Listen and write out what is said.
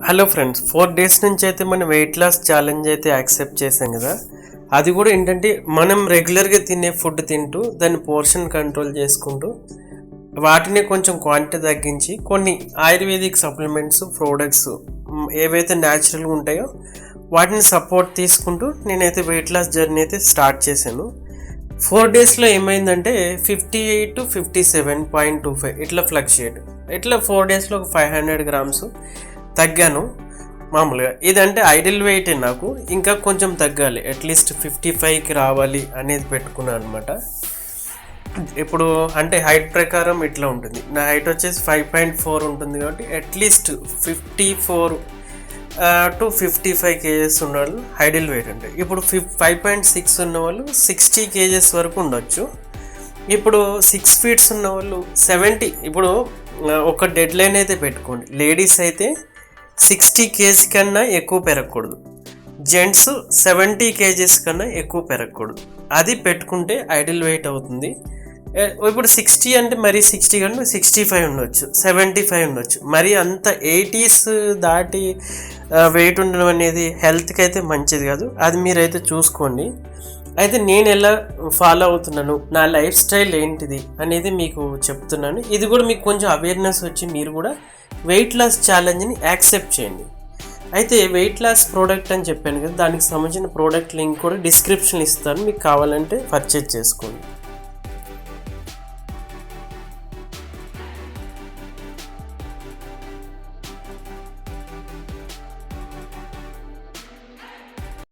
Hello friends, 4 days నుంచి అయితే మనం వెయిట్ లాస్ ఛాలెంజ్ అయితే యాక్సెప్ట్ చేసాం కదా. అది కూడా ఏంటంటే మనం రెగ్యులర్గా తినే ఫుడ్ తింటూ దాన్ని పోర్షన్ కంట్రోల్ చేసుకుంటూ వాటిని కొంచెం క్వాంటిటీ తగ్గించి కొన్ని ఆయుర్వేదిక్ సప్లిమెంట్స్ ప్రోడక్ట్స్ ఏవైతే న్యాచురల్గా ఉంటాయో వాటిని సపోర్ట్ తీసుకుంటూ నేనైతే వెయిట్ లాస్ జర్నీ అయితే స్టార్ట్ చేశాను. 4 డేస్లో ఏమైందంటే 58 to 57.25 ఇట్లా ఫ్లక్చుయేట్, ఇట్లా 4 డేస్లో ఒక 500 grams తగ్గాను. మామూలుగా ఇదంటే ఐడియల్ వెయిట్ నాకు, ఇంకా కొంచెం తగ్గాలి, అట్లీస్ట్ 55కి రావాలి అనేది పెట్టుకున్నాను అనమాట. ఇప్పుడు అంటే హైట్ ప్రకారం ఇట్లా ఉంటుంది, నా హైట్ వచ్చేసి 5.4 ఉంటుంది కాబట్టి అట్లీస్ట్ 54 to 55 kgs ఉన్నవాళ్ళు ఐడియల్ వెయిట్ అంటే. ఇప్పుడు 5.6 ఉన్నవాళ్ళు 60 kgs వరకు ఉండొచ్చు. ఇప్పుడు 6 feet ఉన్నవాళ్ళు 70. ఇప్పుడు ఒక డెడ్ లైన్ అయితే పెట్టుకోండి, లేడీస్ అయితే 60 kg కన్నా ఎక్కువ పెరగకూడదు, జెంట్స్ 70 kgs కన్నా ఎక్కువ పెరగకూడదు. అది పెట్టుకుంటే ఐడియల్ వెయిట్ అవుతుంది. ఇప్పుడు 60 అంటే మరీ 60 కన్నా 65 ఉండొచ్చు, 75 ఉండొచ్చు. మరి అంత 80s దాటి వెయిట్ ఉండడం అనేది హెల్త్కి అయితే మంచిది కాదు. అది మీరైతే చూసుకోండి. అయితే నేను ఎలా ఫాలో అవుతున్నాను, నా లైఫ్ స్టైల్ ఏంటిది అనేది మీకు చెప్తున్నాను. ఇది కూడా మీకు కొంచెం అవేర్నెస్ వచ్చి మీరు కూడా వెయిట్ లాస్ ఛాలెంజ్ని యాక్సెప్ట్ చేయండి. అయితే వెయిట్ లాస్ ప్రోడక్ట్ అని చెప్పాను కదా, దానికి సంబంధించిన ప్రోడక్ట్ లింక్ కూడా డిస్క్రిప్షన్ ఇస్తాను, మీకు కావాలంటే పర్చేజ్ చేసుకోండి.